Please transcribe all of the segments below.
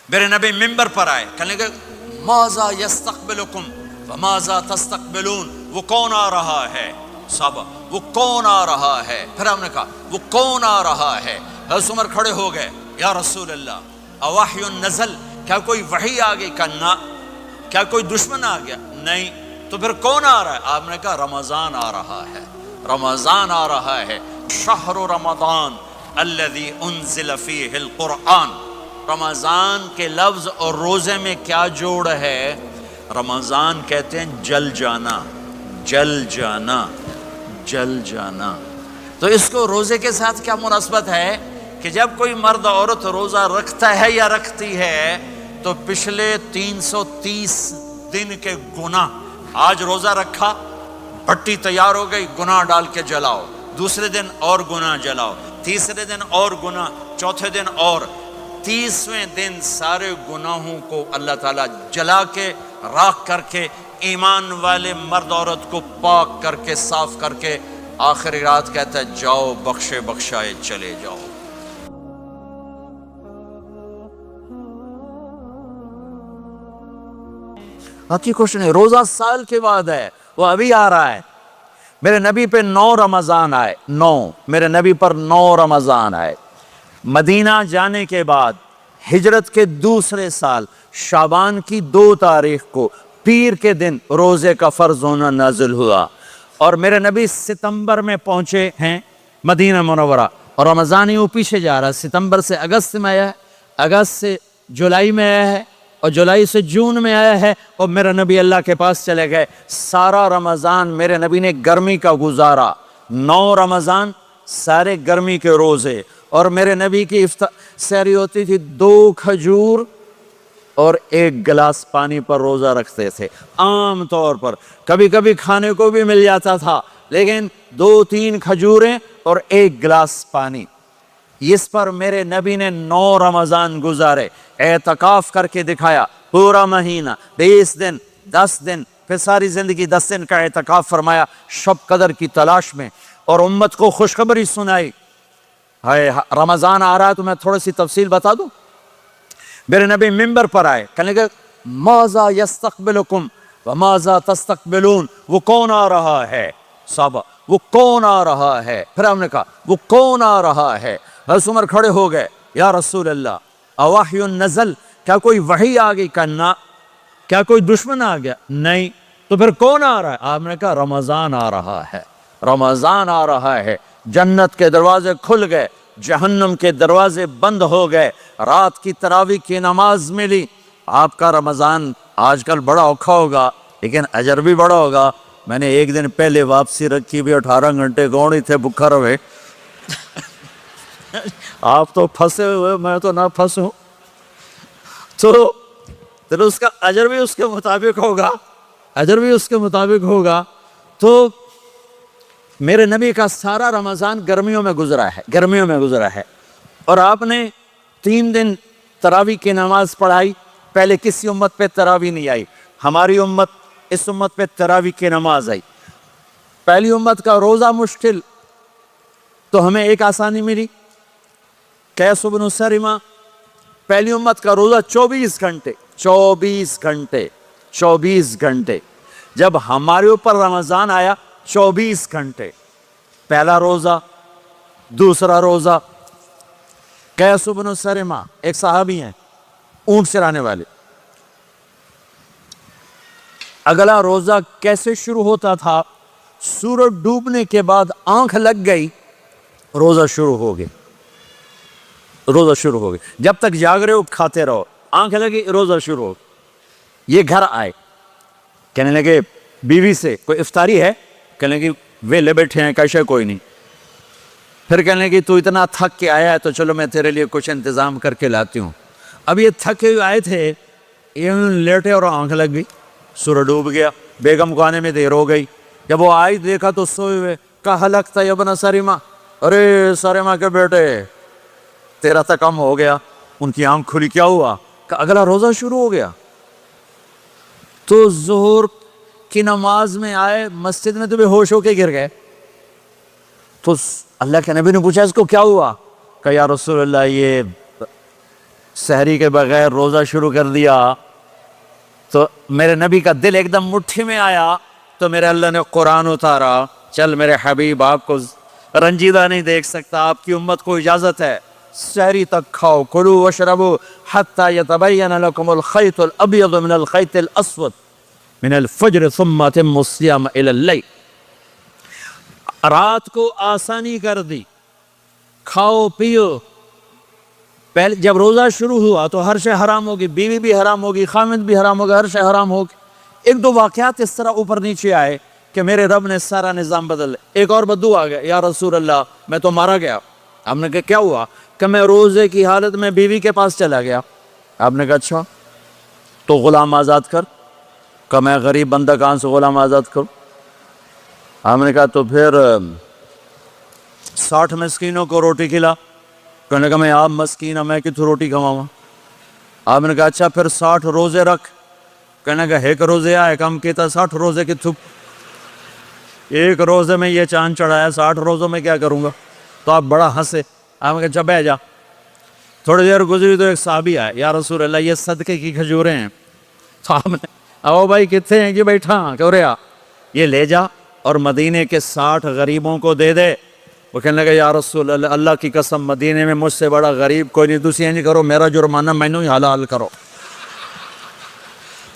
میرے نبی ممبر پر آئے، کہنے لگے ماذا یستقبلکم وماذا تستقبلون، وہ کون آ رہا ہے؟ صحابہ وہ کون آ رہا ہے؟ پھر ہم نے کہا وہ کون آ رہا ہے؟ حضرت عمر کھڑے ہو گئے، یا رسول اللہ اوحی نزل، کیا کوئی وحی آ گئی؟ کہا نہ۔ کیا کوئی دشمن آ گیا؟ نہیں۔ تو پھر کون آ رہا ہے؟ آپ نے کہا رمضان آ رہا ہے، رمضان آ رہا ہے، شہر رمضان الذی انزل فیہ القرآن۔ رمضان کے لفظ اور روزے میں کیا جوڑ ہے؟ رمضان کہتے ہیں جل جانا، جل جانا، جل جانا۔ تو اس کو روزے کے ساتھ کیا مناسبت ہے کہ جب کوئی مرد عورت روزہ رکھتا ہے یا رکھتی ہے تو پچھلے 330 دن کے گناہ، آج روزہ رکھا، بھٹی تیار ہو گئی، گناہ ڈال کے جلاؤ، دوسرے دن اور گناہ جلاؤ، تیسرے دن اور گناہ، چوتھے دن اور، 30ویں دن سارے گناہوں کو اللہ تعالیٰ جلا کے راکھ کر کے ایمان والے مرد عورت کو پاک کر کے صاف کر کے آخری رات کہتا ہے جاؤ بخشے بخشائے چلے جاؤ۔ باقی کچھ نہیں، روزہ سال کے بعد ہے، وہ ابھی آ رہا ہے۔ میرے نبی پہ 9 رمضان آئے، 9، میرے نبی پر 9 رمضان آئے۔ مدینہ جانے کے بعد ہجرت کے دوسرے سال شعبان کی 2 تاریخ کو پیر کے دن روزے کا فرض ہونا نازل ہوا، اور میرے نبی ستمبر میں پہنچے ہیں مدینہ منورہ، اور رمضان ہی وہ پیچھے جا رہا ہے، ستمبر سے اگست میں آیا ہے، اگست سے جولائی میں آیا ہے، اور جولائی سے جون میں آیا ہے، اور میرے نبی اللہ کے پاس چلے گئے۔ سارا رمضان میرے نبی نے گرمی کا گزارا، 9 رمضان سارے گرمی کے روزے، اور میرے نبی کی سحری ہوتی تھی 2 کھجور اور 1 گلاس پانی پر روزہ رکھتے تھے عام طور پر، کبھی کبھی کھانے کو بھی مل جاتا تھا، لیکن 2-3 کھجوریں اور 1 گلاس پانی۔ اس پر میرے نبی نے 9 رمضان گزارے، اعتکاف کر کے دکھایا، پورا مہینہ 20 دن 10 دن، پھر ساری زندگی 10 دن کا اعتکاف فرمایا شب قدر کی تلاش میں، اور امت کو خوشخبری سنائی۔ رمضان آ رہا ہے تو میں تھوڑی سی تفصیل بتا دوں۔ میرے نبی ممبر پر آئے، کہنے لگے ماذا یستقبلکم وماذا تستقبلون، وہ کون آ رہا ہے؟ صحابہ وہ کون آ رہا ہے؟ پھر ہم نے کہا وہ کون آ رہا ہے؟ حضرت عمر کھڑے ہو گئے، یا رسول اللہ اوحی نزل، کیا کوئی وحی آ گئی؟ کہا نہ۔ کیا کوئی دشمن آ گیا؟ نہیں۔ تو پھر کون آ رہا ہے؟ آپ نے کہا رمضان آ رہا ہے، رمضان آ رہا ہے۔ جنت کے دروازے کھل گئے، جہنم کے دروازے بند ہو گئے، رات کی تراویح کی نماز ملی۔ آپ کا رمضان آج کل بڑا اوکھا ہوگا لیکن اجر بھی بڑا ہوگا۔ میں نے 1 دن پہلے واپسی رکھی بھی، 18 گھنٹے گون ہی تھے بکھا رہے۔ آپ تو پھنسے ہوئے، میں تو نہ پھنسوں، تو پھر اس کا اجر بھی اس کے مطابق ہوگا، اجر بھی اس کے مطابق ہوگا۔ تو میرے نبی کا سارا رمضان گرمیوں میں گزرا ہے، گرمیوں میں گزرا ہے، اور آپ نے 3 دن تراویح کی نماز پڑھائی۔ پہلے کسی امت پہ تراویح نہیں آئی، ہماری امت، اس امت پہ تراویح کی نماز آئی۔ پہلی امت کا روزہ مشکل، تو ہمیں ایک آسانی ملی، قیس بن سرمہ۔ پہلی امت کا روزہ 24 گھنٹے، 24 گھنٹے، 24 گھنٹے۔ جب ہمارے اوپر رمضان آیا 24 گھنٹے، پہلا روزہ، دوسرا روزہ۔ قیس بن سرمہ ایک صحابی ہیں، اونٹ چرانے والے۔ اگلا روزہ کیسے شروع ہوتا تھا؟ سورج ڈوبنے کے بعد آنکھ لگ گئی، روزہ شروع ہو گیا، روزہ شروع ہو گیا۔ جب تک جاگ رہے ہو کھاتے رہو، آنکھ لگی روزہ شروع ہو گیا۔ یہ گھر آئے، کہنے لگے بیوی سے کوئی افطاری ہے؟ کہنے لگے ویلے بیٹھے ہیں، کیسے کوئی نہیں۔ پھر کہنے لگے تو اتنا تھک کے آیا ہے تو چلو میں تیرے لیے کچھ انتظام کر کے لاتی ہوں۔ اب یہ تھکے ہوئے آئے تھے، یہ لیٹے اور آنکھ لگ گئی، سورج ڈوب گیا، بیگم کو آنے میں دیر ہو گئی۔ جب وہ آئی دیکھا تو سوئے ہوئے، کہا ہلکت یا ابن سرمہ، ارے سرمہ کے بیٹے تیرا تو کم ہو گیا۔ ان کی آنکھ کھلی، کیا ہوا؟ کہ اگلا روزہ شروع ہو گیا۔ تو ظہر کی نماز میں آئے مسجد میں تو بے ہوش ہو کے گر گئے۔ تو اللہ کے نبی نے پوچھا اس کو کیا ہوا؟ کہ یا رسول اللہ یہ سحری کے بغیر روزہ شروع کر دیا تو میرے نبی کا دل ایک دم مٹھی میں آیا، تو میرے اللہ نے قرآن اتارا، چل میرے حبیب آپ کو رنجیدہ نہیں دیکھ سکتا، آپ کی امت کو اجازت ہے سحری تک کھاؤ، کلوا واشربوا حتی یتبین لکم الخیط الابیض من الخیط الاسود من الفجر ثم اتموا الصیام الی اللیل۔ رات کو آسانی کر دی، کھاؤ پیو۔ پہلے جب روزہ شروع ہوا تو ہر شے حرام ہوگی، بیوی بھی حرام ہوگی، خامد بھی حرام ہوگا، ہر شے حرام ہوگی۔ ایک دو واقعات اس طرح اوپر نیچے آئے کہ میرے رب نے سارا نظام بدل۔ ایک اور بدو آ گیا، یا رسول اللہ میں تو مارا گیا۔ آپ نے کہا کیا ہوا؟ کہ میں روزے کی حالت میں بیوی کے پاس چلا گیا۔ آپ نے کہا اچھا تو غلام آزاد کر۔ کہ میں غریب بندہ کہاں سے غلام آزاد کروں؟ آپ نے کہا تو پھر 60 مسکینوں کو روٹی کھلا۔ کہنے کا میں آپ مسکین ہوں، میں کتوں روٹی کھواؤں؟ آپ نے کہا اچھا پھر 60 روزے رکھ۔ کہنے کا ایک روزے آئے کم کیتا 60 روزے کی تھپ، ایک روزے میں یہ چاند چڑھایا، 60 روزوں میں کیا کروں گا؟ تو آپ بڑا ہنسے۔ آپ نے کہا جب جا۔ تھوڑی دیر گزری تو ایک صحابی آئے، یا رسول اللہ یہ صدقے کی کھجوریں ہیں۔ تو آپ نے او بھائی کتنے ہیں کہ بیٹھا کیوں رہا، یہ لے جا اور مدینے کے 60 غریبوں کو دے دے۔ وہ کہنے لگا یا رسول اللہ اللہ کی قسم مدینے میں مجھ سے بڑا غریب کوئی نہیں، تسی نہیں کرو، میرا جرمانہ مینوں ہی حلال کرو۔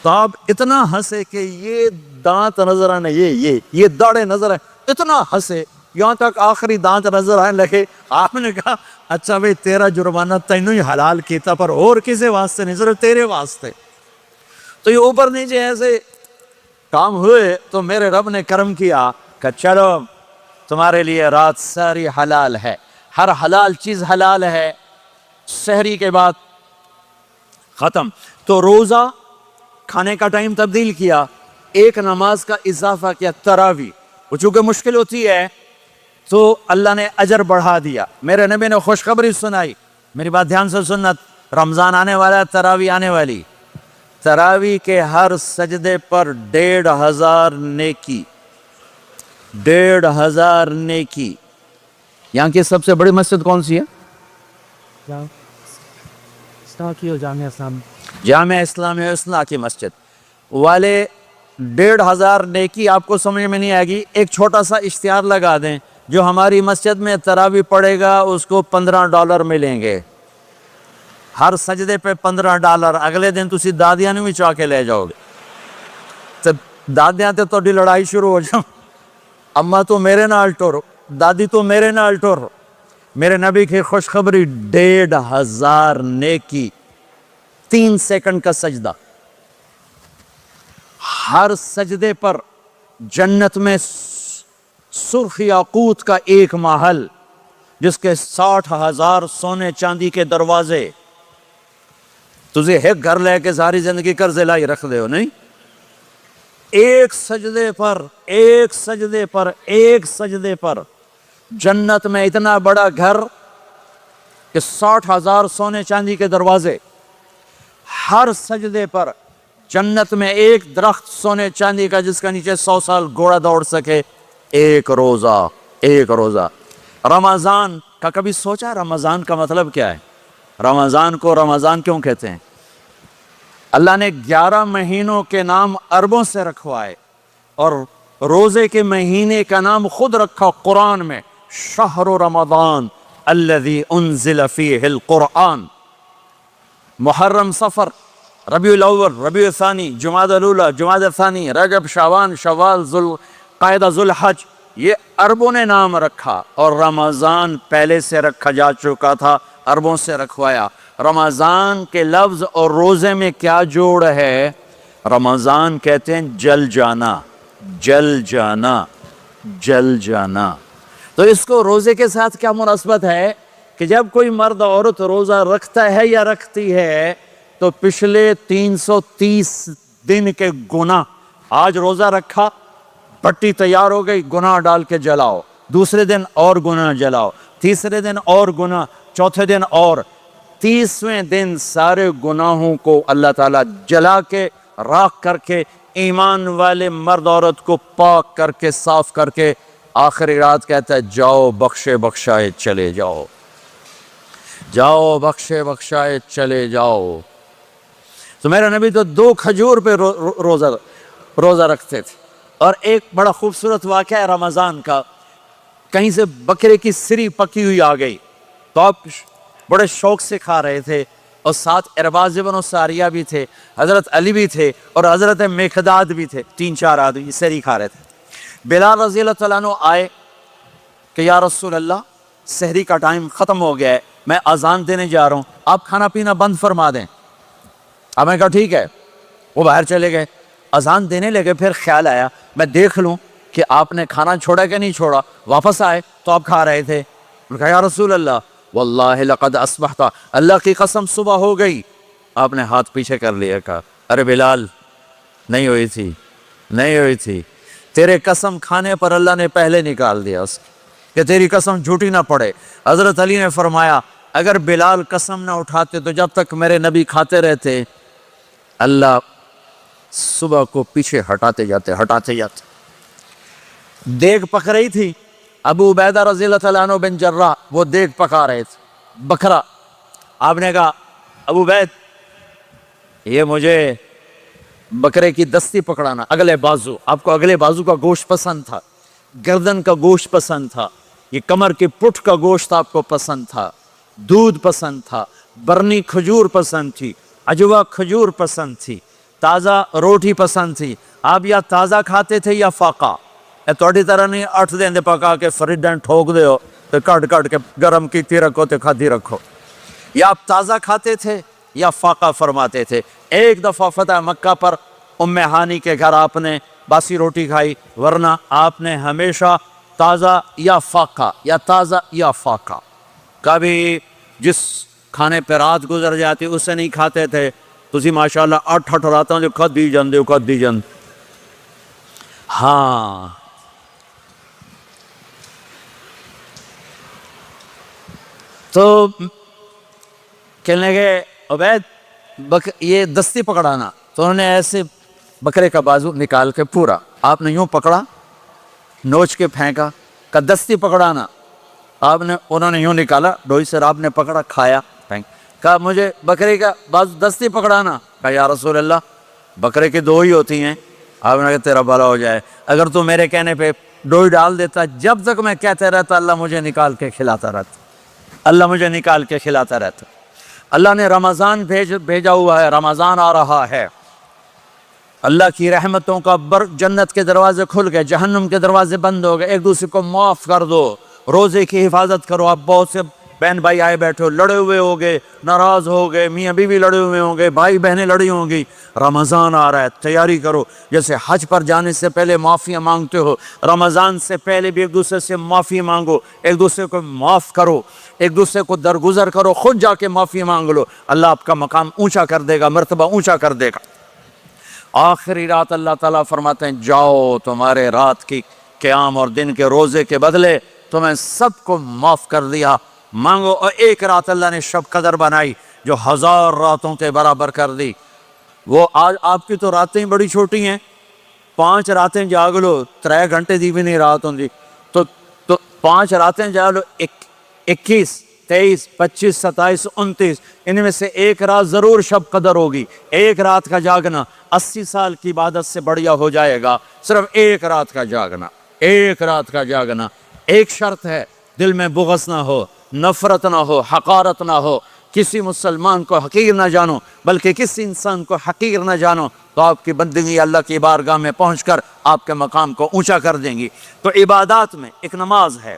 تو آپ اتنا ہنسے کہ یہ دانت نظر آنے، یہ داڑے نظر آئے، اتنا ہنسے یہاں تک آخری دانت نظر آنے لگے۔ آپ نے کہا اچھا بھئی تیرا جرمانہ تینوں ہی حلال کیتا، پر اور کسی واسطے نہیں، صرف تیرے واسطے۔ تو یہ اوپر نیچے ایسے کام ہوئے تو میرے رب نے کرم کیا کہ چلو تمہارے لیے رات ساری حلال ہے، ہر حلال چیز حلال ہے۔ سحری کے بعد ختم تو روزہ کھانے کا ٹائم تبدیل کیا، ایک نماز کا اضافہ کیا، تراویح۔ وہ چونکہ مشکل ہوتی ہے تو اللہ نے اجر بڑھا دیا۔ میرے نبی نے خوشخبری سنائی، میری بات دھیان سے سننا، رمضان آنے والا ہے، تراویح آنے والی۔ تراویح کے ہر سجدے پر 1500 نیکی، 1500 نیکی۔ یہاں کی سب سے بڑی مسجد کون سی ہے؟ جامع اسلامیہ اصلاح کی مسجد والے 1500 نیکی آپ کو سمجھ میں نہیں آئے گی۔ ایک چھوٹا سا اشتہار لگا دیں، جو ہماری مسجد میں تراویح پڑے گا اس کو $15 ملیں گے، ہر سجدے پہ $15۔ اگلے دن تسی دادیاں نے بھی چاہ کے لے جاؤ گے، تو دادیاں تے تھوڑی لڑائی شروع ہو جاؤ، اماں تو میرے نال ٹر، دادی تو میرے نال ٹر۔ میرے نبی کی خوشخبری 1500 نیکی، 3 سیکنڈ کا سجدہ، ہر سجدے پر جنت میں سرخ یاقوت کا ایک محل جس کے 60,000 سونے چاندی کے دروازے۔ تجھے ایک گھر لے کے ساری زندگی قرضے لائی رکھ دے ہو نہیں، ایک سجدے پر ایک سجدے پر ایک سجدے پر جنت میں اتنا بڑا گھر کہ 60,000 سونے چاندی کے دروازے، ہر سجدے پر جنت میں ایک درخت سونے چاندی کا جس کا نیچے 100 سال گھوڑا دوڑ سکے۔ ایک روزہ، ایک روزہ۔ رمضان کا کبھی سوچا رمضان کا مطلب کیا ہے؟ رمضان کو رمضان کیوں کہتے ہیں؟ اللہ نے 11 مہینوں کے نام عربوں سے رکھوائے اور روزے کے مہینے کا نام خود رکھا قرآن میں، شہر رمضان الذی انزل فیہ القرآن۔ محرم، صفر، ربیع الاول، ربیع الثانی، جمادی الاولی، جمادی الثانی، رجب، شعبان، شوال، ذوالقعدہ، ذوالحج، یہ عربوں نے نام رکھا، اور رمضان پہلے سے رکھا جا چکا تھا، عربوں سے رکھوایا۔ رمضان کے لفظ اور روزے میں کیا جوڑ ہے؟ رمضان کہتے ہیں جل جانا، جل جانا، جل جانا۔ تو اس کو روزے کے ساتھ کیا مناسبت ہے کہ جب کوئی مرد عورت روزہ رکھتا ہے یا رکھتی ہے تو پچھلے 330 دن کے گناہ، آج روزہ رکھا، پٹی تیار ہو گئی، گناہ ڈال کے جلاؤ، دوسرے دن اور گناہ جلاؤ، تیسرے دن اور گناہ، چوتھے دن اور، 30ویں دن سارے گناہوں کو اللہ تعالیٰ جلا کے راکھ کر کے ایمان والے مرد عورت کو پاک کر کے صاف کر کے آخری رات کہتا ہے جاؤ بخشے بخشائے چلے جاؤ۔ جاؤ بخشے بخشائے چلے جاؤ. تو میرے نبی تو 2 کھجور پہ روزہ رکھتے تھے. اور ایک بڑا خوبصورت واقعہ ہے رمضان کا. کہیں سے بکرے کی سری پکی ہوئی آ گئی تو آپ بڑے شوق سے کھا رہے تھے, اور ساتھ ارباز بن ساریہ بھی تھے, حضرت علی بھی تھے, اور حضرت مقداد بھی تھے. 3-4 آدمی سری کھا رہے تھے. بلال رضی اللہ تعالیٰ عنہ آئے کہ یا رسول اللہ سحری کا ٹائم ختم ہو گیا ہے, میں اذان دینے جا رہا ہوں, آپ کھانا پینا بند فرما دیں. اب میں کہا ٹھیک ہے. وہ باہر چلے گئے, اذان دینے لگے. پھر خیال آیا میں دیکھ لوں کہ آپ نے کھانا چھوڑا کہ نہیں چھوڑا. واپس آئے تو آپ کھا رہے تھے. کہا یا رسول اللہ واللہ لقد اصبحت, اللہ کی قسم صبح ہو گئی. آپ نے ہاتھ پیچھے کر لیا. کہا ارے بلال نہیں ہوئی تھی, نہیں ہوئی تھی. تیرے قسم کھانے پر اللہ نے پہلے نکال دیا اس کہ تیری قسم جھوٹی نہ پڑے. حضرت علی نے فرمایا اگر بلال قسم نہ اٹھاتے تو جب تک میرے نبی کھاتے رہتے اللہ صبح کو پیچھے ہٹاتے جاتے. دیگ پک رہی تھی. ابو عبیدہ رضی اللہ تعالیٰ عنہ بن جراح وہ دیگ پکا رہے تھے, بکرا. آپ نے کہا ابو عبید یہ مجھے بکرے کی دستی پکڑانا, اگلے بازو. آپ کو اگلے بازو کا گوشت پسند تھا, گردن کا گوشت پسند تھا, یہ کمر کی پٹھ کا گوشت آپ کو پسند تھا, دودھ پسند تھا, برنی کھجور پسند تھی, عجوا کھجور پسند تھی, تازہ روٹی پسند تھی. آپ یا تازہ کھاتے تھے یا فاقہ. توڑی طرح نہیں 8 دن دے پکا کے فریڈن ٹھوک دے ہو تو کٹ کے گرم کیتی رکھو تو کھادی رکھو. یا آپ تازہ کھاتے تھے یا فاقہ فرماتے تھے. ایک دفعہ فتح مکہ پر ام ہانی کے گھر آپ نے باسی روٹی کھائی, ورنہ آپ نے ہمیشہ تازہ یا فاقہ یا تازہ یا فاقہ. کبھی جس کھانے پہ رات گزر جاتی اسے نہیں کھاتے تھے. تسی ماشاءاللہ 8 راتاں جو کھدی جان. ہاں تو کہنے لگے عبید یہ دستی پکڑانا. تو انہوں نے ایسے بکرے کا بازو نکال کے پورا آپ نے یوں پکڑا, نوچ کے پھینکا. کہ دستی پکڑانا. انہوں نے یوں نکالا ڈوئی سے, آپ نے پکڑا کھایا پھینک. کہا مجھے بکرے کا بازو دستی پکڑانا. کہا یا رسول اللہ بکرے کی 2 ہی ہوتی ہیں. آپ نے کہا تیرا بھلا ہو جائے, اگر تو میرے کہنے پہ ڈوئی ڈال دیتا, جب تک میں کہتے رہتا اللہ مجھے نکال کے کھلاتا رہتا, اللہ مجھے نکال کے کھلاتا رہتا. اللہ نے رمضان بھیجا ہوا ہے, رمضان آ رہا ہے. اللہ کی رحمتوں کا جنت کے دروازے کھل گئے, جہنم کے دروازے بند ہو گئے. ایک دوسرے کو معاف کر دو, روزے کی حفاظت کرو. آپ بہت سے بہن بھائی آئے بیٹھے ہو, لڑے ہوئے ہو گئے, ناراض ہو گئے, میاں بیوی لڑے ہوئے ہوں گے, بھائی بہنیں لڑی ہوں گی. رمضان آ رہا ہے, تیاری کرو. جیسے حج پر جانے سے پہلے معافیاں مانگتے ہو, رمضان سے پہلے بھی ایک دوسرے سے معافی مانگو, ایک دوسرے کو معاف کرو, ایک دوسرے کو درگزر کرو, خود جا کے معافی مانگ لو. اللہ آپ کا مقام اونچا کر دے گا, مرتبہ اونچا کر دے گا. آخری رات اللہ تعالیٰ فرماتے ہیں جاؤ, تمہارے رات کی قیام اور دن کے روزے کے بدلے تمہیں سب کو معاف کر دیا, مانگو. اور ایک رات اللہ نے شب قدر بنائی جو 1000 راتوں کے برابر کر دی. وہ آج آپ کی تو راتیں بڑی چھوٹی ہیں, 5 راتیں جاگ لو, 3 گھنٹے دی بھی نہیں رات ہوں دی, تو 5 راتیں جاگ لو, 21 23 25 27 29 ان میں سے ایک رات ضرور شب قدر ہوگی. ایک رات کا جاگنا 80 سال کی عبادت سے بڑھیا ہو جائے گا. صرف ایک رات کا جاگنا, ایک رات کا جاگنا. ایک شرط ہے, دل میں بغض نہ ہو, نفرت نہ ہو, حقارت نہ ہو. کسی مسلمان کو حقیر نہ جانو, بلکہ کسی انسان کو حقیر نہ جانو, تو آپ کی بندگی اللہ کی بارگاہ میں پہنچ کر آپ کے مقام کو اونچا کر دیں گی. تو عبادات میں ایک نماز ہے,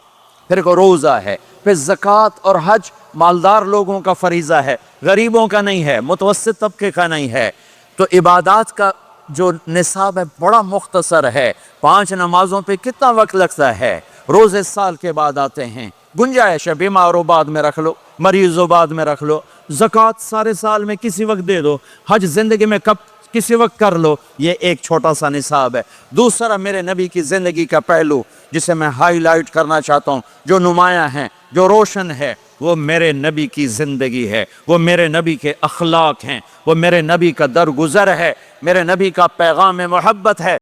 پھر ایک روزہ ہے, پھر زکوٰۃ اور حج مالدار لوگوں کا فریضہ ہے, غریبوں کا نہیں ہے, متوسط طبقے کا نہیں ہے. تو عبادات کا جو نصاب ہے بڑا مختصر ہے. 5 نمازوں پہ کتنا وقت لگتا ہے, روزے سال کے بعد آتے ہیں, گنجائش ہے, بیمار ہو بعد میں رکھ لو, مریض ہو بعد میں رکھ لو. زکوٰۃ سارے سال میں کسی وقت دے دو, حج زندگی میں کسی وقت کر لو. یہ ایک چھوٹا سا نصاب ہے. دوسرا میرے نبی کی زندگی کا پہلو جسے میں ہائی لائٹ کرنا چاہتا ہوں, جو نمایاں ہے, جو روشن ہے, وہ میرے نبی کی زندگی ہے, وہ میرے نبی کے اخلاق ہیں, وہ میرے نبی کا درگزر ہے, میرے نبی کا پیغام محبت ہے.